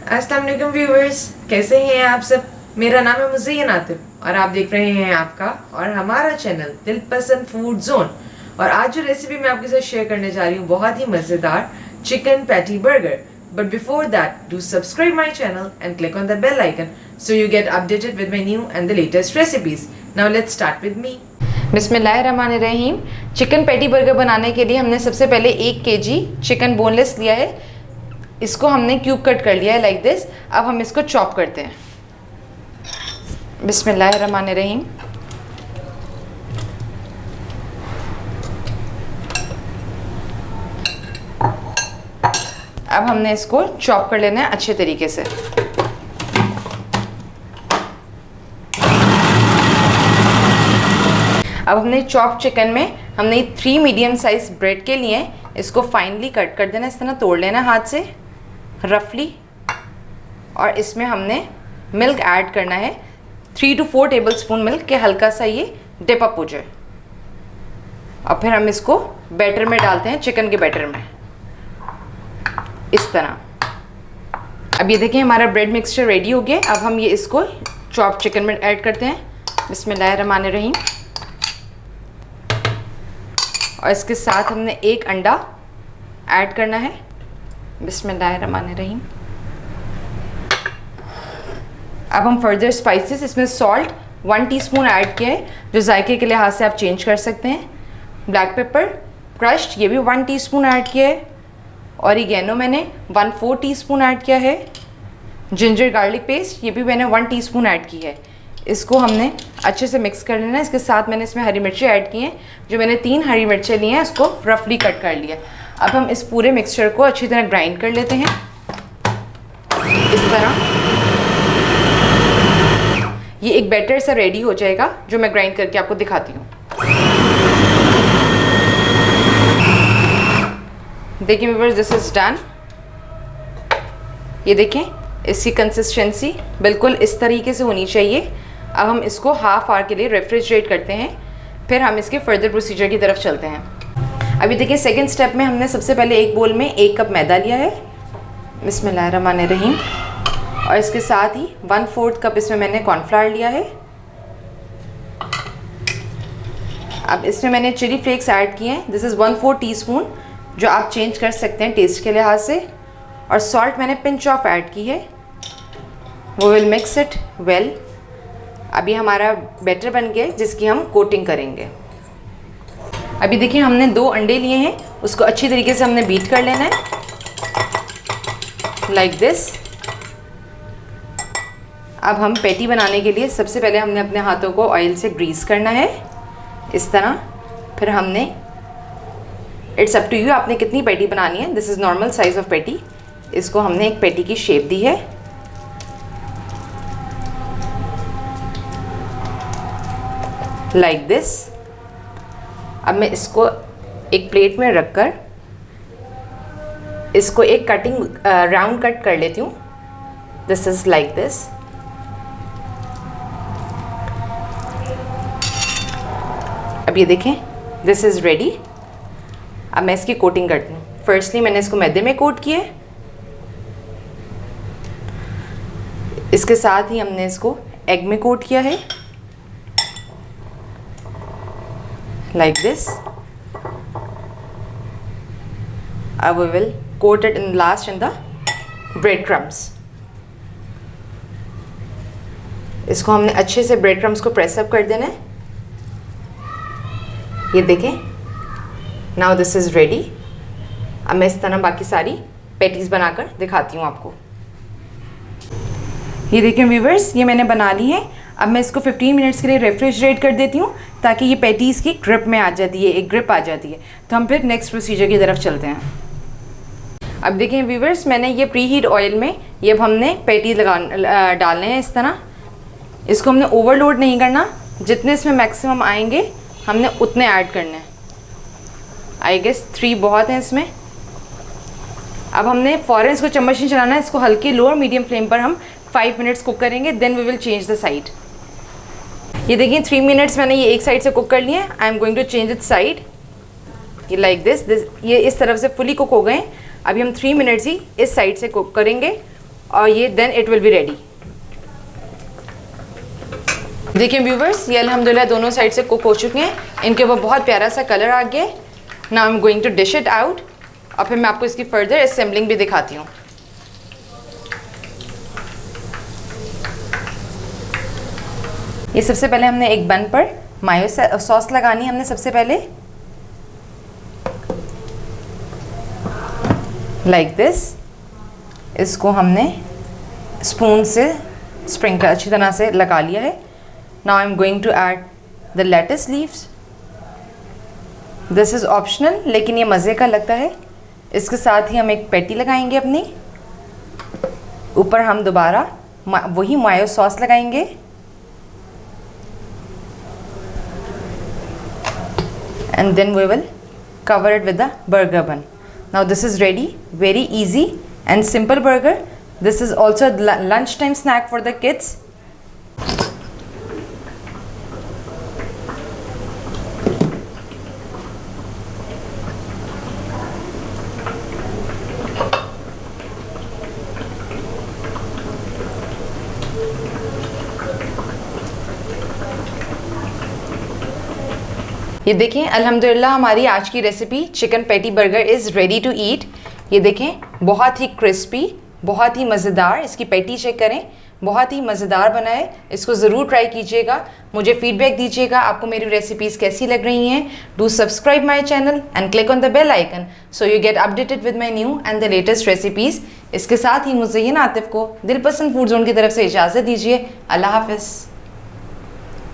अस्सलाम वालेकुम व्यूअर्स, कैसे हैं आप सब। मेरा नाम है मुज़य्यन आतिफ और आप देख रहे हैं आपका और हमारा चैनल दिलपसंद फूड जोन। और आज जो रेसिपी मैं आपके साथ शेयर करने जा रही हूँ बहुत ही मज़ेदार chicken patty burger. But before that do subscribe my channel and click on the bell icon so you get updated with my new and the latest recipes. Now let's start with me. बिस्मिल्लाहिर्रहमानिर्रहीम। Chicken patty burger बनाने के लिए हमने सबसे पहले 1 kg chicken boneless लिया है। इसको हमने क्यूब कट कर लिया है लाइक दिस। अब हम इसको चॉप करते हैं। बिस्मिल्लाहिर्रहमानिर्रहीम। अब हमने इसको चॉप कर लेना है अच्छे तरीके से। अब हमने चॉप चिकन में हमने 3 मीडियम साइज ब्रेड के लिए इसको फाइनली कट कर देना, इस तरह तोड़ लेना हाथ से रफली। और इसमें हमने मिल्क ऐड करना है, 3 to 4 टेबलस्पून मिल्क के हल्का सा ये डिप अप हो जाए। और फिर हम इसको बैटर में डालते हैं, चिकन के बैटर में इस तरह। अब ये देखिए हमारा ब्रेड मिक्सचर रेडी हो गया। अब हम ये इसको चॉप चिकन में ऐड करते हैं। बिस्मिल्लाहिर्रहमानिर्रहीम। और इसके साथ हमने 1 अंडा ऐड करना है। बिस्मिल्लाहिर्रहमानिर्रहीम। अब हम फर्दर स्पाइसेस, इसमें सॉल्ट 1 टीस्पून ऐड किया है, जो जायके के लिहाज से आप चेंज कर सकते हैं। ब्लैक पेपर क्रश्ड ये भी 1 टीस्पून ऐड किया है। ऑरिगेनो मैंने 1/4 टीस्पून ऐड किया है। जिंजर गार्लिक पेस्ट ये भी मैंने 1 टीस्पून ऐड की है। इसको हमने अच्छे से मिक्स कर लेना है। इसके साथ मैंने इसमें हरी मिर्चें ऐड की हैं, जो मैंने 3 हरी मिर्चें ली हैं, इसको रफली कट कर लिया। अब हम इस पूरे मिक्सचर को अच्छी तरह ग्राइंड कर लेते हैं इस तरह। ये एक बैटर सा रेडी हो जाएगा, जो मैं ग्राइंड करके आपको दिखाती हूँ। देखिए व्यूअर्स, दिस इज डन। ये देखें इसकी कंसिस्टेंसी बिल्कुल इस तरीके से होनी चाहिए। अब हम इसको हाफ आवर के लिए रेफ्रिजरेट करते हैं, फिर हम इसके फर्दर प्रोसीजर की तरफ चलते हैं। अभी देखिए सेकंड स्टेप में हमने सबसे पहले एक बोल में 1 कप मैदा लिया है। बिस्मिल्लाहिर्रहमानिर्रहीम। और इसके साथ ही 1/4 कप इसमें मैंने कॉर्नफ्लावर लिया है। अब इसमें मैंने चिली फ्लेक्स ऐड किए हैं, दिस इज़ 1/4 टीस्पून, जो आप चेंज कर सकते हैं टेस्ट के लिहाज से। और सॉल्ट मैंने पिंच ऑफ ऐड की है। वो विल मिक्स इट वेल। अभी हमारा बैटर बन गया जिसकी हम कोटिंग करेंगे। अभी देखिए हमने 2 अंडे लिए हैं, उसको अच्छी तरीके से हमने बीट कर लेना है लाइक दिस। अब हम पैटी बनाने के लिए सबसे पहले हमने अपने हाथों को ऑयल से ग्रीस करना है इस तरह। फिर हमने, इट्स अप टू यू, आपने कितनी पैटी बनानी है। This is normal size of patty. इसको हमने एक पैटी की शेप दी है लाइक दिस। अब मैं इसको एक प्लेट में रखकर इसको एक कटिंग राउंड कट कर लेती हूँ। This is like this. अब ये देखें दिस इज़ रेडी। अब मैं इसकी कोटिंग करती हूँ। फर्स्टली मैंने इसको मैदे में कोट किया है। इसके साथ ही हमने इसको एग में कोट किया है like this. We will coat it in last in the breadcrumbs. इसको हमने अच्छे से ब्रेड क्रम्स को प्रेस अप कर देना है। ये देखें, नाउ दिस इज़ रेडी। अब मैं इस तरह बाकी सारी पैटीज़ बनाकर दिखाती हूँ आपको। ये देखें व्यूवर्स, ये मैंने बना ली है। अब मैं इसको 15 मिनट्स के लिए रेफ्रिजरेट कर देती हूँ, ताकि ये पैटीज़ की ग्रिप में आ जाती है, एक ग्रिप आ जाती है। तो हम फिर नेक्स्ट प्रोसीजर की तरफ चलते हैं। अब देखें व्यूवर्स, मैंने ये प्री हीट ऑयल में ये अब हमने पैटी डालने हैं इस तरह। इसको हमने ओवरलोड नहीं करना, जितने इसमें मैक्सिमम आएंगे हमने उतने ऐड करने हैं। आई गेस 3 बहुत हैं इसमें। अब हमने फ़ौरन इसको चम्मच नहीं चलाना है, इसको हल्के लो और मीडियम फ्लेम पर हम 5 मिनट्स कुक करेंगे, then we will change the side. ये देखिए 3 मिनट्स मैंने ये एक साइड से कुक कर लिए। I am going to change it side. ये लाइक दिस ये इस तरफ से फुली कुक हो गए। अभी हम 3 मिनट्स ही इस साइड से कुक करेंगे और ये then it will be ready. देखिए व्यूवर्स, ये अल्हम्दुलिल्लाह दोनों साइड से कुक हो चुके हैं। इनके ऊपर बहुत प्यारा सा कलर आ गया। Now I am going to dish it out और फिर मैं आपको इसकी फर्दर असेंबलिंग भी दिखाती हूँ। ये सबसे पहले हमने एक बन पर मायो सॉस लगानी है। हमने सबसे पहले लाइक दिस, इसको हमने स्पून से स्प्रिंकल अच्छी तरह से लगा लिया है। Now I am going to add the lettuce leaves. This is optional, लेकिन ये मज़े का लगता है। इसके साथ ही हम एक पैटी लगाएंगे अपनी ऊपर। हम दोबारा वही मायो सॉस लगाएंगे and then we will cover it with the burger bun. Now this is ready. Very easy and simple burger. This is also a lunchtime snack for the kids. ये देखें अल्हम्दुलिल्लाह हमारी आज की recipe chicken patty burger is ready to eat. ये देखें बहुत ही crispy, बहुत ही मज़ेदार। इसकी पैटी चेक करें, बहुत ही मज़ेदार बना है। इसको ज़रूर ट्राई कीजिएगा, मुझे फीडबैक दीजिएगा आपको मेरी रेसिपीज़ कैसी लग रही हैं। Do subscribe my channel and click on the bell icon so you get updated with my new and the latest recipes. इसके साथ ही मुज़य्यन आतिफ़ को दिलपसंद फूड जोन की तरफ से इजाज़त दीजिए। अल्लाह हाफ़िज़।